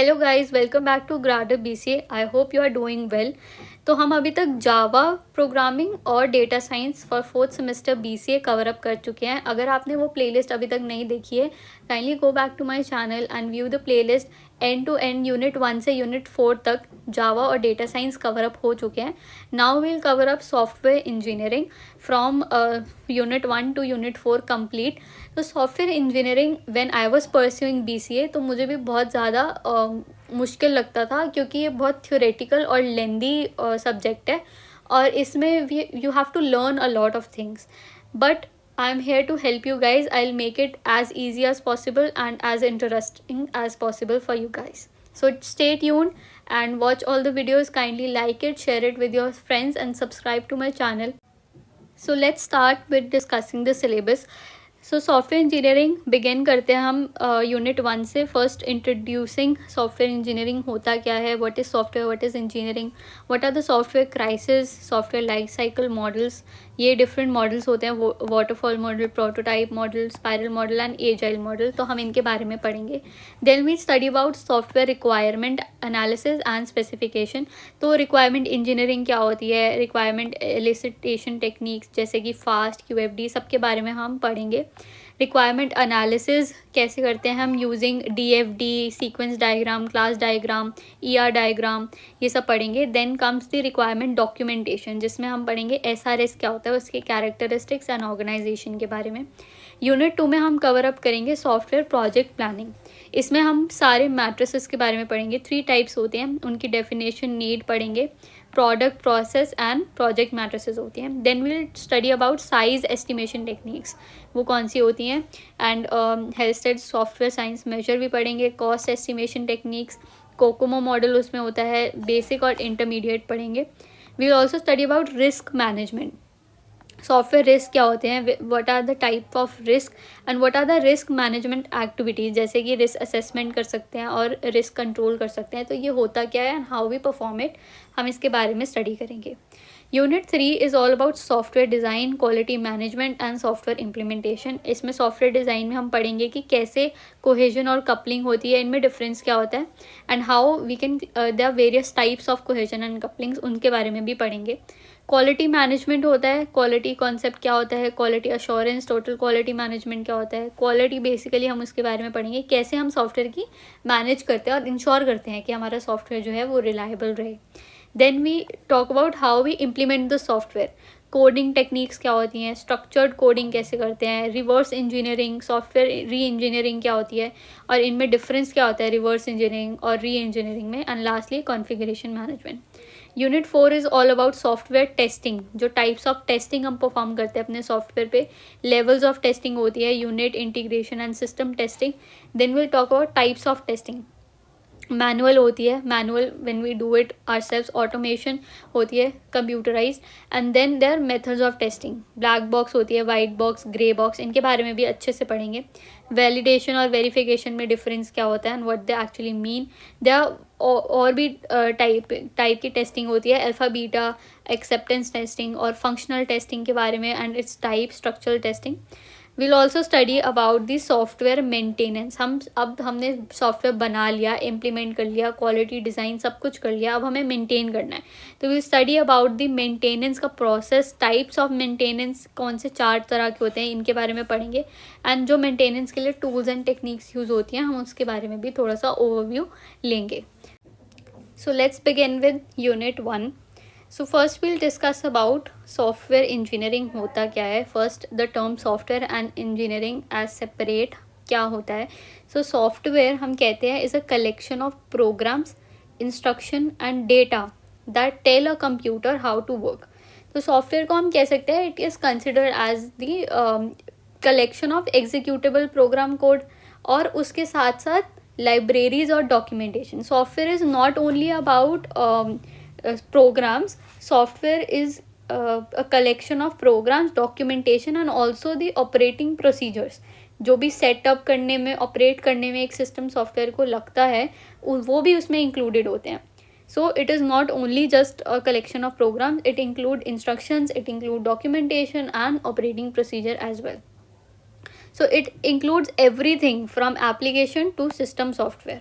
Hello guys, welcome back to grader BCA. I hope you are doing well. तो हम अभी तक Java programming और data science for fourth semester BCA cover up कर चुके हैं। अगर आपने वो प्लेलिस्ट अभी तक नहीं देखी है, kindly go back to my channel and view the playlist. End to end unit 1 से यूनिट 4 तक जावा और डेटा साइंस कवर अप हो चुके हैं। Now will cover up software engineering from unit 1 to unit 4 complete. तो software engineering when I was pursuing BCA, तो मुझे भी बहुत ज़्यादा मुश्किल लगता था, क्योंकि ये बहुत थ्योरेटिकल और लेंदी सब्जेक्ट है और इसमें you have to learn a lot of things. But I am here to help you guys. I'll make it as easy as possible and as interesting as possible for you guys. So stay tuned and watch all the videos. Kindly like it, share it with your friends and subscribe to my channel. So let's start with discussing the syllabus. So software engineering begin करते हैं हम unit 1 से। First introducing software engineering होता क्या है, what is software, what is engineering, what are the software crisis, software life cycle models. ये different models होते हैं, waterfall model, prototype model, spiral model and agile model. तो हम इनके बारे में पढ़ेंगे। Then we study about software requirement analysis and specification. तो रिक्वायरमेंट इंजीनियरिंग क्या होती है, रिक्वायरमेंट एलिसिटेशन टेक्निक्स जैसे कि फास्ट, क्यूएफडी, सबके बारे में हम पढ़ेंगे। रिक्वायरमेंट एनालिसिस कैसे करते हैं हम, using DFD, sequence diagram, class diagram, ER diagram, ये सब पढ़ेंगे। Then comes the requirement documentation, जिसमें हम पढ़ेंगे एसआरएस क्या होता है, उसके कैरेक्टरिस्टिक्स एंड ऑर्गेनाइजेशन के बारे में। यूनिट 2 में हम कवर अप करेंगे सॉफ्टवेयर प्रोजेक्ट प्लानिंग। इसमें हम सारे मैट्रिसेस के बारे में पढ़ेंगे। 3 टाइप्स होते हैं, उनकी डेफिनेशन, नीड पढ़ेंगे। Product, process and project matrices होती हैं। Then will study about size estimation techniques, वो कौन सी होती हैं। And Halstead software science measure भी पढ़ेंगे। Cost estimation techniques, COCOMO model उसमें होता है, बेसिक और इंटरमीडिएट पढ़ेंगे। We will also study about risk management, software risk क्या होते हैं, what are the type of risk and what are the risk management activities, जैसे कि रिस्क असेसमेंट कर सकते हैं और रिस्क कंट्रोल कर सकते हैं। तो ये होता क्या है and how we perform it, हम इसके बारे में स्टडी करेंगे। Unit 3 is all about software design, quality management and software implementation. इसमें सॉफ्टवेयर डिज़ाइन में हम पढ़ेंगे कि कैसे कोहेजन और कपलिंग होती है, इनमें डिफरेंस क्या होता है and how we can, there are various types of cohesion and couplings, उनके बारे में भी पढ़ेंगे। क्वालिटी मैनेजमेंट होता है, क्वालिटी कॉन्सेप्ट क्या होता है, quality assurance, total quality management क्या होता है। क्वालिटी बेसिकली हम उसके बारे में पढ़ेंगे, कैसे हम सॉफ्टवेयर की मैनेज करते हैं और इंश्योर करते हैं कि हमारा सॉफ्टवेयर जो है वो रिलायबल रहे। Then we talk about how we implement the software, coding techniques क्या होती हैं, स्ट्रक्चर्ड कोडिंग कैसे करते हैं, reverse engineering, software re engineering क्या होती है और इनमें डिफरेंस क्या होता है रिवर्स इंजीनियरिंग और री इंजीनियरिंग में। And lastly configuration management. Unit 4 is all about software testing, जो टाइप्स ऑफ टेस्टिंग हम परफॉर्म करते हैं अपने सॉफ्टवेयर पे। लेवल्स ऑफ टेस्टिंग होती है, unit, integration and system testing. Then will talk about types of testing. Manual होती है, manual when we do it ourselves, automation होती है, computerise. And then there methods of testing, black box होती है, white box, grey box, इनके बारे में भी अच्छे से पढ़ेंगे। वैलिडेशन और वेरिफिकेशन में डिफरेंस क्या होता है and what they actually mean. They are और भी टाइप की टेस्टिंग होती है, अल्फा, बीटा, एक्सेप्टेंस टेस्टिंग और फंक्शनल टेस्टिंग के बारे में and its type, structural testing. Will also study about the software maintenance. हमने सॉफ्टवेयर बना लिया, इम्प्लीमेंट कर लिया, क्वालिटी डिज़ाइन सब कुछ कर लिया, अब हमें मेंटेन करना है। तो will study about the maintenance का प्रोसेस, टाइप्स ऑफ मेंटेनेंस कौन से 4 तरह के होते हैं, इनके बारे में पढ़ेंगे। एंड जो मेंटेनेंस के लिए टूल्स एंड टेक्निक्स यूज़ होती हैं, हम उसके बारे में भी थोड़ा सा ओवरव्यू लेंगे। So let's begin with unit 1. So first will discuss about software engineering होता क्या है। First the term software and engineering as separate क्या होता है। सो सॉफ्टवेयर हम कहते हैं is a collection of programs, instruction and data that tell a computer how to work. तो सॉफ्टवेयर को हम कह सकते हैं it is considered as the collection of executable program code और उसके साथ साथ लाइब्रेरीज और documentation. Software is not only about programs. Software is a collection of programs, documentation and also the operating procedures. जो भी सेटअप करने में, operate करने में एक सिस्टम सॉफ्टवेयर को लगता है, वो भी उसमें इंक्लूडेड होते हैं। So it is not only just a collection of programs, it include instructions, it include documentation and operating procedure as well. So it includes everything from application to system software.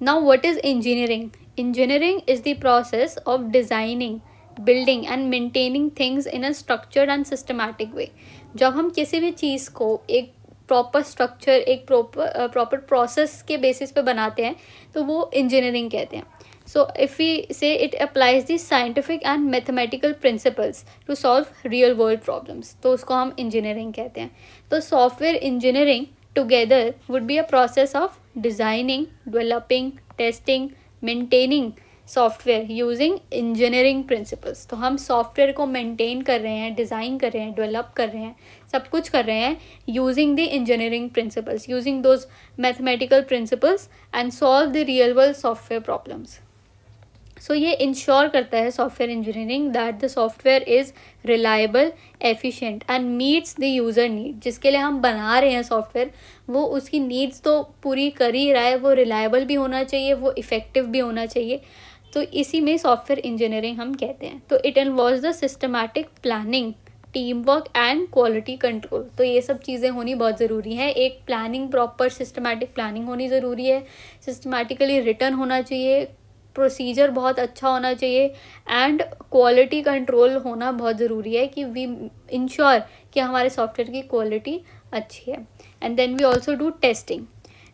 Now what is engineering? Engineering is the process of designing, building and maintaining things in a structured and systematic way. जब हम किसी भी चीज़ को एक proper structure, एक proper process के basis पे बनाते हैं तो वो इंजीनियरिंग कहते हैं. So if we say it applies the scientific and mathematical principles to solve real world problems, तो उसको हम engineering कहते हैं. तो software engineering together would be a process of designing, developing, testing, maintaining software using engineering principles. तो हम software को maintain कर रहे हैं, डिज़ाइन कर रहे हैं, डेवलप कर रहे हैं, सब कुछ कर रहे हैं using the engineering principles, using those mathematical principles and solve the real world software problems. So ये इंश्योर करता है software engineering that the software is reliable, efficient and meets the user need. जिसके लिए हम बना रहे हैं सॉफ्टवेयर वो उसकी नीड्स तो पूरी कर ही रहा है, वो रिलायबल भी होना चाहिए, वो इफ़ेक्टिव भी होना चाहिए. तो इसी में सॉफ्टवेयर इंजीनियरिंग हम कहते हैं. तो it involves the systematic planning, team work and quality control. तो ये सब चीज़ें होनी बहुत ज़रूरी है. एक प्लानिंग, प्रॉपर सिस्टमैटिक प्लानिंग होनी ज़रूरी है, सिस्टमैटिकली रिटर्न होना चाहिए, प्रोसीजर बहुत अच्छा होना चाहिए एंड क्वालिटी कंट्रोल होना बहुत ज़रूरी है कि वी इंश्योर कि हमारे सॉफ्टवेयर की क्वालिटी अच्छी है. And then we also do testing.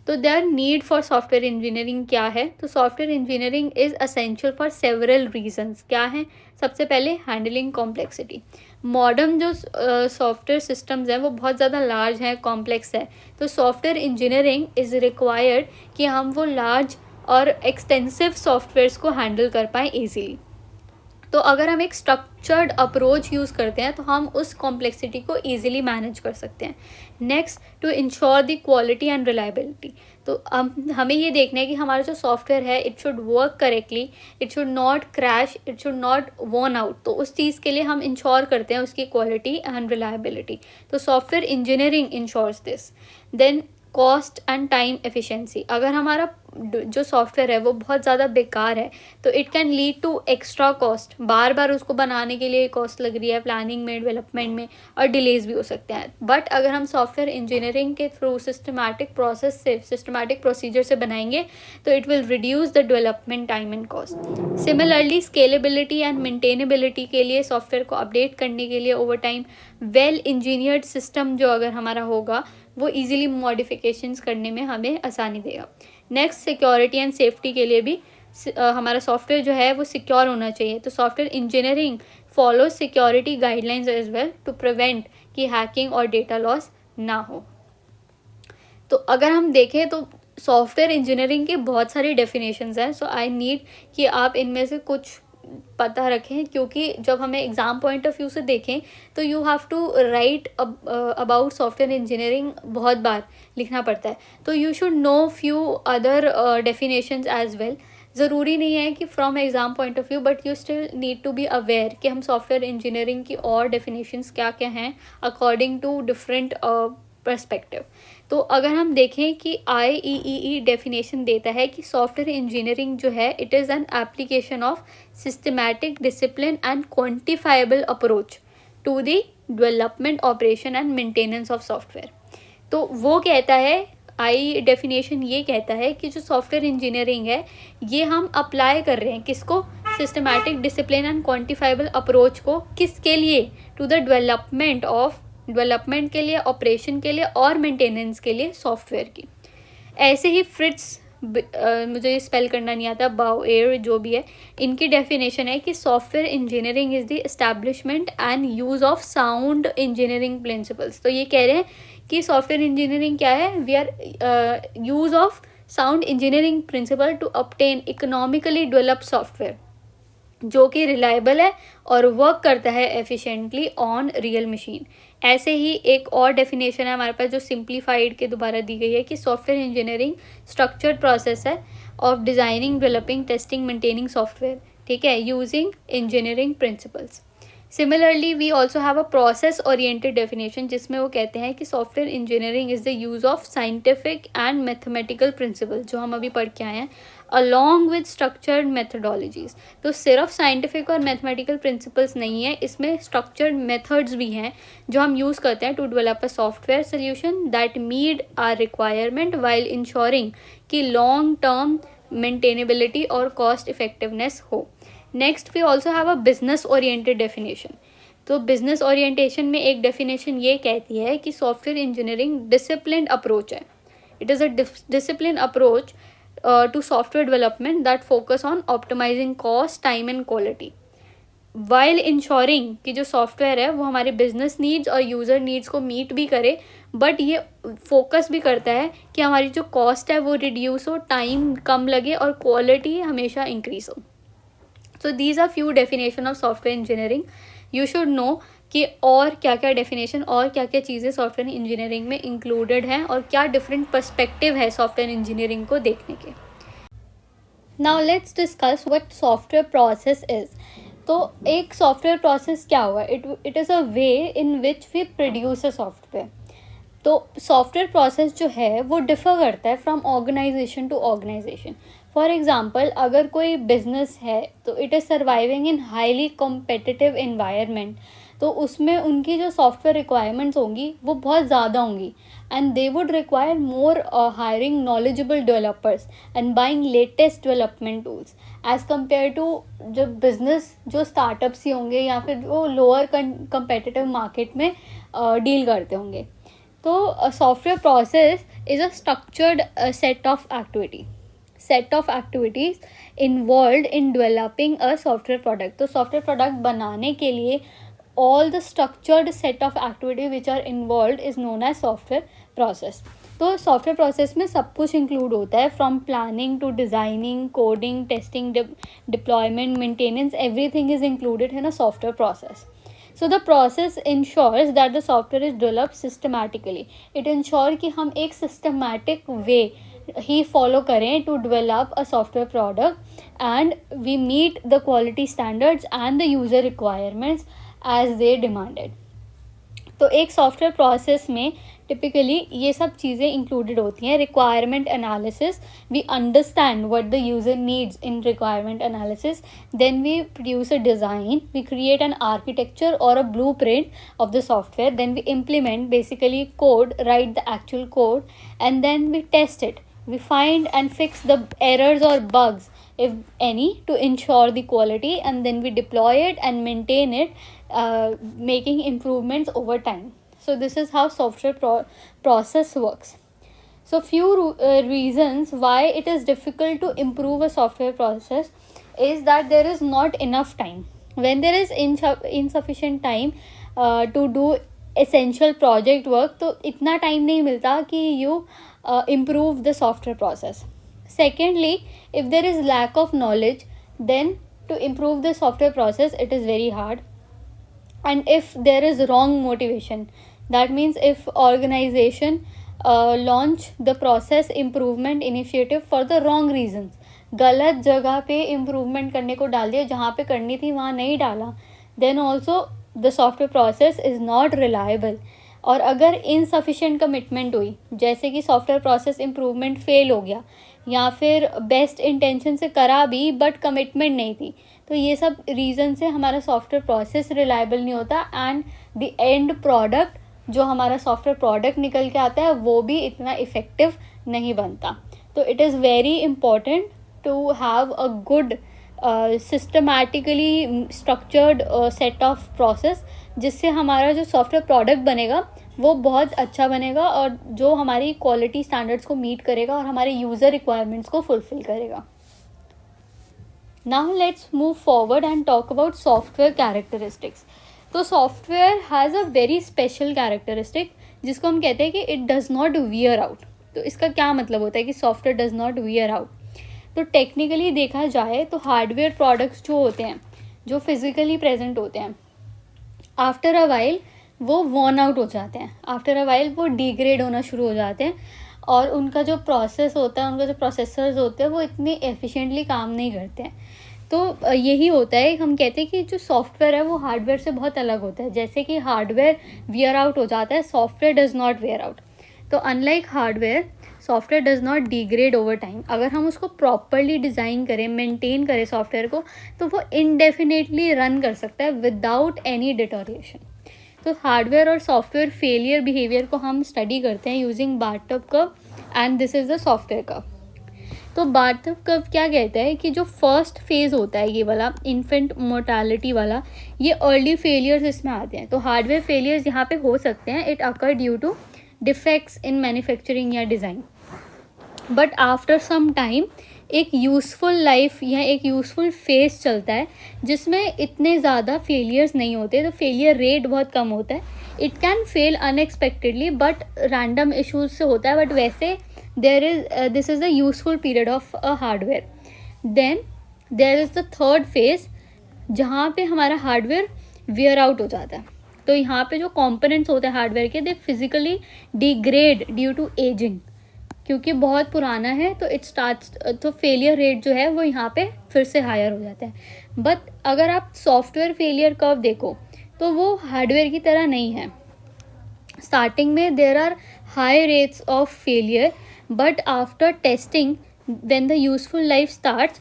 तो there need for software engineering क्या है? तो software engineering is essential for several reasons. क्या हैं? सबसे पहले हैंडलिंग कॉम्प्लेक्सिटी. मॉडर्न जो सॉफ्टवेयर सिस्टम्स हैं वो बहुत ज़्यादा लार्ज हैं, कॉम्प्लेक्स है. तो सॉफ्टवेयर इंजीनियरिंग इज़ रिक्वायर्ड कि हम वो लार्ज और एक्सटेंसिव सॉफ्टवेयर्स को हैंडल कर पाएँ ईजीली. तो अगर हम एक स्ट्रक्चर्ड अप्रोच यूज़ करते हैं तो हम उस कॉम्प्लेक्सिटी को ईजिली मैनेज कर सकते हैं. Next, to ensure the quality and reliability. तो हमें ये देखना है कि हमारा जो सॉफ्टवेयर है it should work correctly, it should not crash, it should not worn out. तो उस चीज़ के लिए हम इंश्योर करते हैं उसकी क्वालिटी एंड रिलायबिलिटी. तो software engineering ensures this. Then cost and time efficiency. अगर हमारा जो सॉफ्टवेयर है वो बहुत ज़्यादा बेकार है तो it can lead to extra cost. बार बार उसको बनाने के लिए कॉस्ट लग रही है, प्लानिंग में, डेवलपमेंट में, और डिलेज भी हो सकते हैं. बट अगर हम सॉफ्टवेयर इंजीनियरिंग के थ्रू सिस्टमैटिक प्रोसेस से, सिस्टमैटिक प्रोसीजर से बनाएंगे तो it will reduce the development time and cost. Similarly scalability and maintainability के लिए, सॉफ्टवेयर को अपडेट करने के लिए over time, well engineered system जो अगर हमारा होगा वो ईजिली मॉडिफिकेशंस करने में हमें आसानी देगा. नेक्स्ट, सिक्योरिटी एंड सेफ्टी के लिए भी हमारा सॉफ्टवेयर जो है वो सिक्योर होना चाहिए. तो software engineering follow security guidelines as well to prevent कि हैकिंग और डेटा लॉस ना हो. तो अगर हम देखें तो सॉफ्टवेयर इंजीनियरिंग के बहुत सारी डेफिनेशंस हैं. सो आई नीड कि आप इनमें से कुछ पता रखें, क्योंकि जब हमें एग्ज़ाम पॉइंट ऑफ व्यू से देखें तो you have to write about software engineering बहुत बार लिखना पड़ता है. तो you should know few other definitions as well. ज़रूरी नहीं है कि from exam point of view, but you still need to be aware कि हम सॉफ्टवेयर इंजीनियरिंग की और डेफिनेशंस क्या क्या हैं अकॉर्डिंग टू डिफरेंट पर्सपेक्टिव. तो अगर हम देखें कि IEEE डेफिनेशन देता है कि सॉफ्टवेयर इंजीनियरिंग जो है it is an application of systematic, discipline and quantifiable approach to the development, operation and maintenance of software. तो वो कहता है, आई डेफिनेशन ये कहता है कि जो सॉफ्टवेयर इंजीनियरिंग है ये हम अप्लाई कर रहे हैं किसको? Systematic, discipline and quantifiable approach को. किसके लिए? टू द डेवलपमेंट के लिए, ऑपरेशन के लिए और मेंटेनेंस के लिए सॉफ्टवेयर की. ऐसे ही फ्रिट्स, मुझे ये स्पेल करना नहीं आता, बाउएर जो भी है, इनकी डेफिनेशन है कि software engineering is the establishment and use of sound engineering principles. तो ये कह रहे हैं कि सॉफ्टवेयर इंजीनियरिंग क्या है? We are use of sound engineering principle to obtain economically developed software जो कि रिलायबल है और वर्क करता है एफिशिएंटली ऑन रियल मशीन. ऐसे ही एक और डेफिनेशन है हमारे पास जो सिंप्लीफाइड के दोबारा दी गई है कि सॉफ्टवेयर इंजीनियरिंग स्ट्रक्चर्ड प्रोसेस है of designing, developing, testing, maintaining software, ठीक है, using engineering principles. Similarly we also have a process oriented definition जिसमें वो कहते हैं कि software engineering is the use of scientific and mathematical principle, जो हम अभी पढ़ के आए हैं, अलॉन्ग विद स्ट्रक्चर्ड मेथडोलॉजीज. तो सिर्फ साइंटिफिक और मैथमेटिकल प्रिंसिपल्स नहीं है, इसमें स्ट्रक्चर्ड मेथड्स भी हैं जो हम यूज़ करते हैं to develop a software solution that meet our requirement while ensuring कि लॉन्ग टर्म मेंटेनेबिलिटी और कॉस्ट इफेक्टिवनेस हो। Next we also have a business oriented definition. तो बिजनेस ओरिएंटेशन में एक डेफिनेशन ये कहती है कि सॉफ्टवेयर इंजीनियरिंग डिसिप्लिन्ड अप्रोच है। It is a disciplined approach to software development that focus on optimizing cost, time and quality while ensuring कि जो सॉफ्टवेयर है वो हमारे बिजनेस नीड्स और यूज़र नीड्स को मीट भी करे, बट ये फोकस भी करता है कि हमारी जो कॉस्ट है वो रिड्यूस हो, टाइम कम लगे और क्वालिटी हमेशा इंक्रीज हो। So these are few definition of software engineering. You should know कि और क्या क्या डेफिनेशन और क्या क्या चीज़ें सॉफ्टवेयर इंजीनियरिंग में इंक्लूडेड हैं और क्या डिफरेंट पर्सपेक्टिव है सॉफ्टवेयर इंजीनियरिंग को देखने के। Now let's discuss what software process is. तो एक सॉफ्टवेयर प्रोसेस क्या हुआ? It is a way in which we produce a software. तो सॉफ्टवेयर प्रोसेस जो है वो डिफ़र करता है from organisation to organisation. For example, अगर कोई बिजनेस है तो it is surviving in highly competitive environment, तो उसमें उनकी जो सॉफ्टवेयर रिक्वायरमेंट्स होंगी वो बहुत ज़्यादा होंगी and they would require more hiring knowledgeable developers and buying latest development tools as compare to जो बिजनेस जो स्टार्टअप्स ही होंगे या फिर जो लोअर कंपेटिटिव मार्केट में डील करते होंगे। तो software process is a structured set of activities involved in developing a software product। तो सॉफ्टवेयर प्रोडक्ट बनाने के लिए all the structured set of activity which are involved is known as software process। तो software process में सब कुछ include होता है, from planning to designing, coding, testing, deployment, maintenance, everything is included in a software process. So the process ensures that the software is developed systematically। It ensure कि हम एक systematic way ही follow करें to develop a software product and we meet the quality standards and the user requirements as they demanded। तो एक software process में typically ये सब चीज़ें इंक्लूडेड होती हैं। Requirement analysis, we understand what the user needs in requirement analysis, then we produce a design, we create an architecture और a blueprint of the software, then we implement basically code, write the actual code and then we test it, we find and fix the errors or bugs if any to ensure the quality, and then we deploy it and maintain it, making improvements over time। So this is how software process works। So few reasons why it is difficult to improve a software process is that there is not enough time। When there is insufficient time to do essential project work, तो इतना time नहीं मिलता कि you improve the software process। Secondly, if there is lack of knowledge, then to improve the software process it is very hard। And if there is wrong motivation, that means if organization launch the process improvement initiative for the wrong reasons, गलत जगह पे improvement करने को डाल दिया, जहाँ पे करनी थी वहाँ नहीं डाला, then also the software process is not reliable। और अगर इनसफिशेंट कमिटमेंट हुई, जैसे कि सॉफ्टवेयर प्रोसेस इम्प्रूवमेंट फेल हो गया या फिर बेस्ट इंटेंशन से करा भी बट कमिटमेंट नहीं थी, तो ये सब रीज़न से हमारा सॉफ्टवेयर प्रोसेस रिलायबल नहीं होता एंड द एंड प्रोडक्ट जो हमारा सॉफ्टवेयर प्रोडक्ट निकल के आता है वो भी इतना इफ़ेक्टिव नहीं बनता। तो it is very important to have a good systematically structured set of process, जिससे हमारा जो सॉफ्टवेयर प्रोडक्ट बनेगा वो बहुत अच्छा बनेगा और जो हमारी क्वालिटी स्टैंडर्ड्स को मीट करेगा और हमारे यूज़र रिक्वायरमेंट्स को फुलफिल करेगा। Now let's move forward and talk about software characteristics. तो software has a very special characteristic जिसको हम कहते हैं कि it does not wear out. तो इसका क्या मतलब होता है कि software does not wear out? तो टेक्निकली देखा जाए तो हार्डवेयर प्रोडक्ट्स जो होते हैं, जो फिज़िकली प्रेजेंट होते हैं, आफ्टर अ वाइल वो वॉर्न आउट हो जाते हैं, आफ्टर अ वाइल वो डिग्रेड होना शुरू हो जाते हैं और उनका जो प्रोसेस होता है, उनका जो प्रोसेसर्स होते हैं वो इतने एफिशिएंटली काम नहीं करते हैं। तो यही होता है, हम कहते हैं कि जो सॉफ्टवेयर है वो हार्डवेयर से बहुत अलग होता है। जैसे कि हार्डवेयर वियर आउट हो जाता है, software does not wear out. तो unlike hardware, software does not degrade over time. अगर हम उसको प्रॉपरली डिज़ाइन करें, मेंटेन करें सॉफ्टवेयर को, तो वो इनडेफिनेटली रन कर सकता है विदाउट एनी डिटोरिएशन। तो हार्डवेयर और सॉफ्टवेयर फेलियर बिहेवियर को हम स्टडी करते हैं using bathtub curve and this is the software curve. तो बार्थव कर्व क्या कहता है कि जो फर्स्ट फेज़ होता है ये वाला इन्फेंट मोर्टालिटी वाला, ये अर्ली फेलियर्स इसमें आते हैं। तो हार्डवेयर फेलियर्स यहाँ पे हो सकते हैं, it occur due to defects in manufacturing या design. But after some time एक यूज़फुल लाइफ या एक यूज़फुल फेज चलता है जिसमें इतने ज़्यादा फेलियर्स नहीं होते, तो फेलियर रेट बहुत कम होता है। It can fail unexpectedly but random issues से होता है, बट वैसे this is the useful period of a hardware. Then there is the third phase जहाँ पे हमारा हार्डवेयर वेयर आउट हो जाता है। तो यहाँ पे जो कंपोनेंट्स होते हैं हार्डवेयर के, they physically degrade due to ageing, क्योंकि बहुत पुराना है तो इट स्टार्ट्स, तो फेलियर रेट जो है वो यहाँ पे फिर से हायर हो जाता है। बट अगर आप सॉफ्टवेयर फेलियर कर्व देखो तो वो हार्डवेयर की तरह नहीं है। स्टार्टिंग में there are high rates of failure, but after testing when the useful life starts,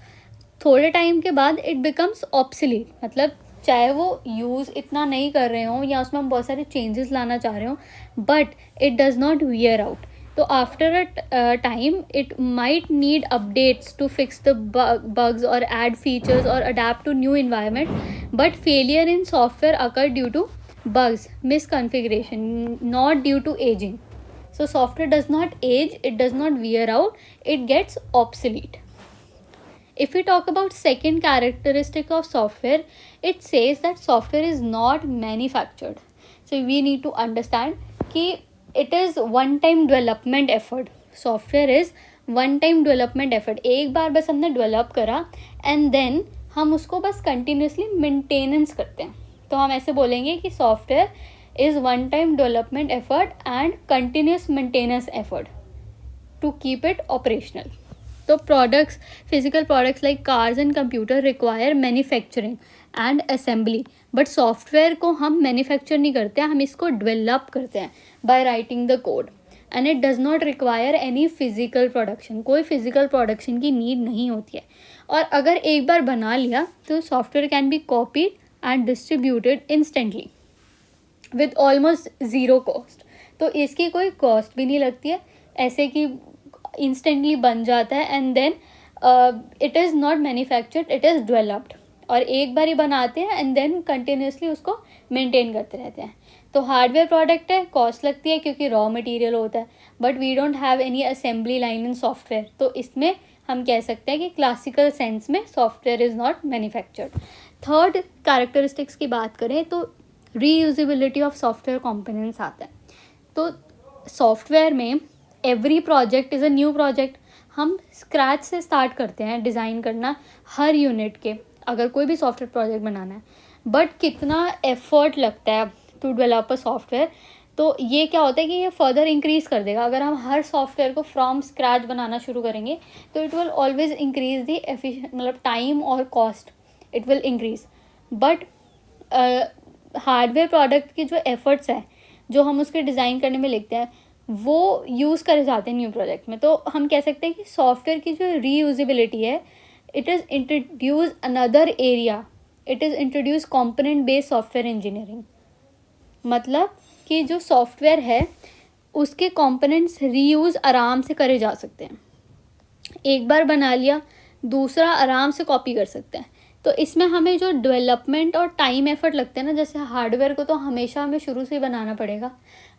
थोड़े टाइम के बाद इट बिकम्स ऑब्सोलीट। मतलब चाहे वो यूज़ इतना नहीं कर रहे हों या उसमें हम बहुत सारे चेंजेस लाना चाह रहे हों, but it does not wear out. तो after a time it might need updates to fix the bugs or add features or adapt to new environment, but failure in software occur due to bugs, misconfiguration, not due to aging. So software does not age, it does not wear out, it gets obsolete. If we talk about second characteristic of software, it says that software is not manufactured. So we need to understand कि it is one time development effort. Software is one time development effort. एक बार बस हमने develop करा and then हम उसको बस continuously maintenance करते हैं। तो हम ऐसे बोलेंगे कि software is one time development effort and continuous maintenance effort to keep it operational. तो products, physical products like cars and computer require manufacturing and assembly, but software को हम मैन्युफैक्चर नहीं करते हैं, हम इसको डेवलप करते हैं by writing the code, and it does not require any physical production. कोई फिजिकल प्रोडक्शन की नीड नहीं होती है, और अगर एक बार बना लिया तो software can be copied and distributed instantly with almost zero cost. तो इसकी कोई कॉस्ट भी नहीं लगती है, ऐसे कि इंस्टेंटली बन जाता है, and then it is not manufactured, it is developed. और एक बार ही बनाते हैं एंड देन कंटिन्यूसली उसको मेंटेन करते रहते हैं। तो हार्डवेयर प्रोडक्ट है, कॉस्ट लगती है क्योंकि रॉ मटेरियल होता है, but we don't have any assembly line in software. तो इसमें हम कह सकते हैं कि क्लासिकल सेंस में software is not manufactured. Third characteristics की बात करें तो रीयूजेबिलिटी ऑफ सॉफ्टवेयर कंपोनेंट्स आता है। तो सॉफ्टवेयर में every project is a new project. हम स्क्रैच से स्टार्ट करते हैं डिज़ाइन करना हर यूनिट के, अगर कोई भी सॉफ्टवेयर प्रोजेक्ट बनाना है, बट कितना एफर्ट लगता है टू डेवलप अ सॉफ्टवेयर। तो ये क्या होता है कि ये फर्दर इंक्रीज़ कर देगा। अगर हम हर सॉफ्टवेयर को फ्रॉम स्क्रैच बनाना शुरू करेंगे तो it will always increase the efficient, मतलब टाइम और cost, it will increase. But hardware product की जो एफर्ट्स है जो हम उसके डिज़ाइन करने में लिखते हैं वो यूज़ करे जाते हैं न्यू प्रोजेक्ट में। तो हम कह सकते हैं कि सॉफ्टवेयर की जो रीयूजेबिलिटी है, it is introduce another area, it is introduce component based software engineering. मतलब कि जो सॉफ्टवेयर है उसके कंपोनेंट्स रीयूज़ आराम से करे जा सकते हैं। एक बार बना लिया, दूसरा आराम से कॉपी कर सकते हैं। तो इसमें हमें जो डेवलपमेंट और टाइम एफर्ट लगते हैं ना, जैसे हार्डवेयर को तो हमेशा हमें शुरू से ही बनाना पड़ेगा,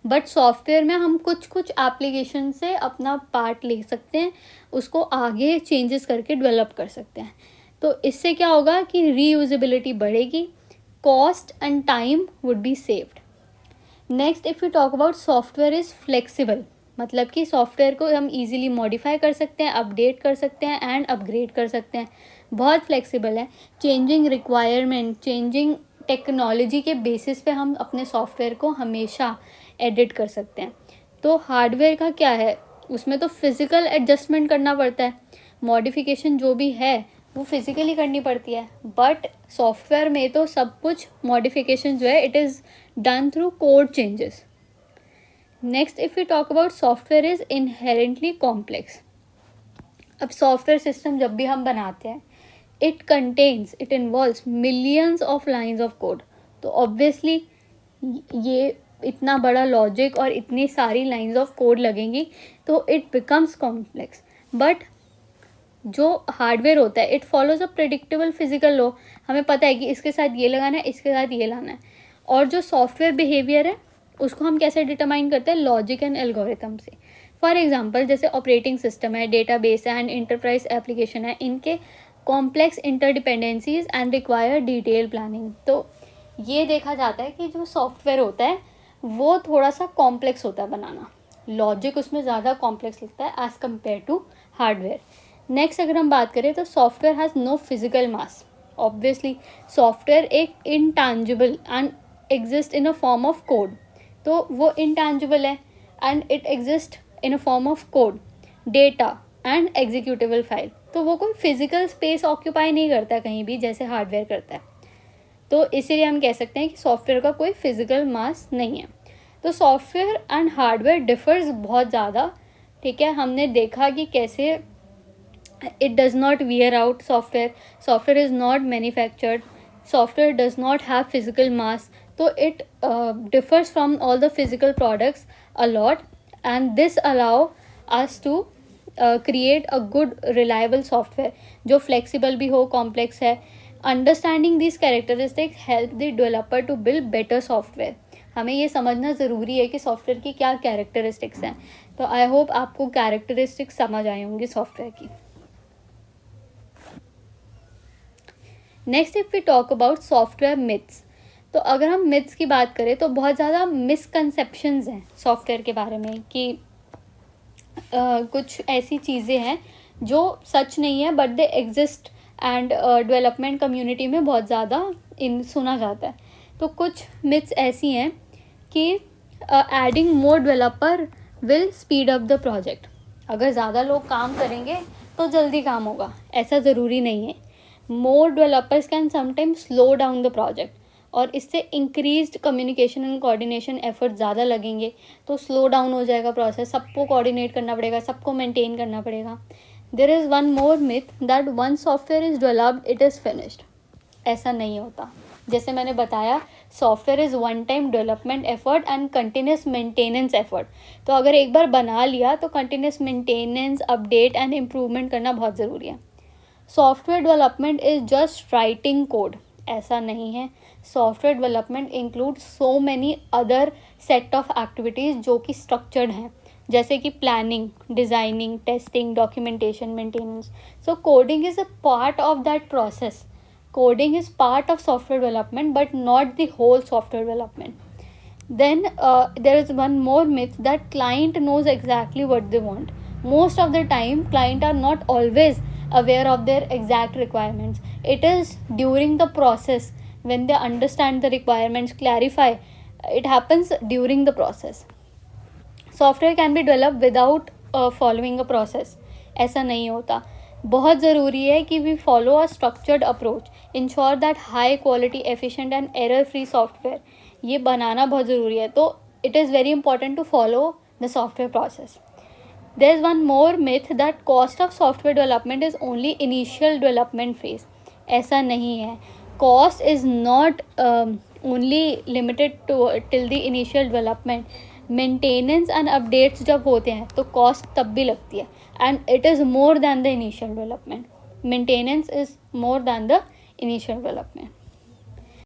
बट सॉफ्टवेयर में हम कुछ कुछ एप्लीकेशन से अपना पार्ट ले सकते हैं, उसको आगे चेंजेस करके डेवलप कर सकते हैं। तो इससे क्या होगा कि रीयूजेबिलिटी बढ़ेगी, cost and time would be saved. Next, if you talk about software is flexible, मतलब कि सॉफ्टवेयर को हम इजीली मॉडिफाई कर सकते हैं, अपडेट कर सकते हैं एंड अपग्रेड कर सकते हैं। बहुत फ्लेक्सिबल है। चेंजिंग रिक्वायरमेंट, चेंजिंग टेक्नोलॉजी के बेसिस पे हम अपने सॉफ्टवेयर को हमेशा एडिट कर सकते हैं। तो हार्डवेयर का क्या है, उसमें तो फिज़िकल एडजस्टमेंट करना पड़ता है, मॉडिफिकेशन जो भी है वो फिज़िकली करनी पड़ती है, बट सॉफ्टवेयर में तो सब कुछ मॉडिफिकेशन जो है it is done through code changes. Next, if you talk about software is inherently complex. अब सॉफ्टवेयर सिस्टम जब भी हम बनाते हैं, it involves millions of lines of code. तो ऑब्वियसली ये इतना बड़ा लॉजिक और इतनी सारी लाइन्स ऑफ कोड लगेंगी तो इट बिकम्स कॉम्प्लेक्स। बट जो हार्डवेयर होता है it follows a predictable physical law, हमें पता है कि इसके साथ ये लगाना है, इसके साथ ये लाना है। और जो सॉफ्टवेयर बिहेवियर है उसको हम कैसे डिटरमाइन करते हैं, लॉजिक एंड एल्गोरिथम से। फॉर एग्जांपल जैसे ऑपरेटिंग सिस्टम है, डेटाबेस है एंड इंटरप्राइज एप्लीकेशन है, इनके complex interdependencies and require detail planning. तो ये देखा जाता है कि जो सॉफ्टवेयर होता है वो थोड़ा सा कॉम्प्लेक्स होता है बनाना, लॉजिक उसमें ज़्यादा कॉम्प्लेक्स लगता है as compare to hardware. Next अगर हम बात करें तो software has no physical mass. Obviously software एक intangible and exist in a form of code, तो वो इंटैंजिबल है and it exist in a form of code, data and executable file. तो वो कोई फिजिकल स्पेस ऑक्यूपाई नहीं करता कहीं भी जैसे हार्डवेयर करता है। तो इसीलिए हम कह सकते हैं कि सॉफ्टवेयर का कोई फिजिकल मास नहीं है। तो सॉफ्टवेयर एंड हार्डवेयर डिफर्स बहुत ज़्यादा, ठीक है। हमने देखा कि कैसे it does not wear out, software is not manufactured, software does not have physical mass, so it differs from all the physical products a lot, and this allow us to create a good reliable software जो flexible भी हो, complex है। Understanding this characteristics help the developer to build better software. हमें ये समझना ज़रूरी है कि सॉफ्टवेयर की क्या कैरेक्टरिस्टिक्स हैं। तो आई होप आपको कैरेक्टरिस्टिक्स समझ आए होंगे सॉफ्टवेयर की। Next if we talk about software myths, तो अगर हम मिथ्स की बात करें तो बहुत ज़्यादा मिसकंसेप्शंस हैं सॉफ्टवेयर के बारे में कि कुछ ऐसी चीज़ें हैं जो सच नहीं है but they exist and development community में बहुत ज़्यादा इन सुना जाता है। तो कुछ मिथ्स ऐसी हैं कि adding more developer will speed up the project. अगर ज़्यादा लोग काम करेंगे तो जल्दी काम होगा, ऐसा ज़रूरी नहीं है। More developers can sometimes slow down the project, और इससे increased communication and coordination effort ज़्यादा लगेंगे तो स्लो डाउन हो जाएगा प्रोसेस, सबको कोऑर्डिनेट करना पड़ेगा, सबको मेंटेन करना पड़ेगा। There is one more myth that one software is developed it is finished. ऐसा नहीं होता। जैसे मैंने बताया software is one time development effort and continuous maintenance effort. तो अगर एक बार बना लिया तो continuous maintenance, update and improvement करना बहुत ज़रूरी है। Software development is just writing code, ऐसा नहीं है। Software development include so many other set of activities जो कि स्ट्रक्चर्ड हैं, जैसे कि planning, designing, testing, documentation, maintenance. So coding is a part of that process. Coding is part of software development but not the whole software development. Then there is one more myth that client knows exactly what they want. Most of the time client are not always aware of their exact requirements. It is during the process when they understand the requirements, clarify. It happens during the process. Software can be developed without following a process. ऐसा नहीं होता। बहुत ज़रूरी है कि we follow a structured approach, ensure that high quality, efficient and error free software, ये बनाना बहुत ज़रूरी है। तो it is very important to follow the software process. There is one more myth that cost of software development is only initial development phase. ऐसा नहीं है। Cost is not only limited to till the initial development. Maintenance and updates जब होते हैं तो cost तब भी लगती है, and it is more than the initial development. Maintenance is more than the initial development.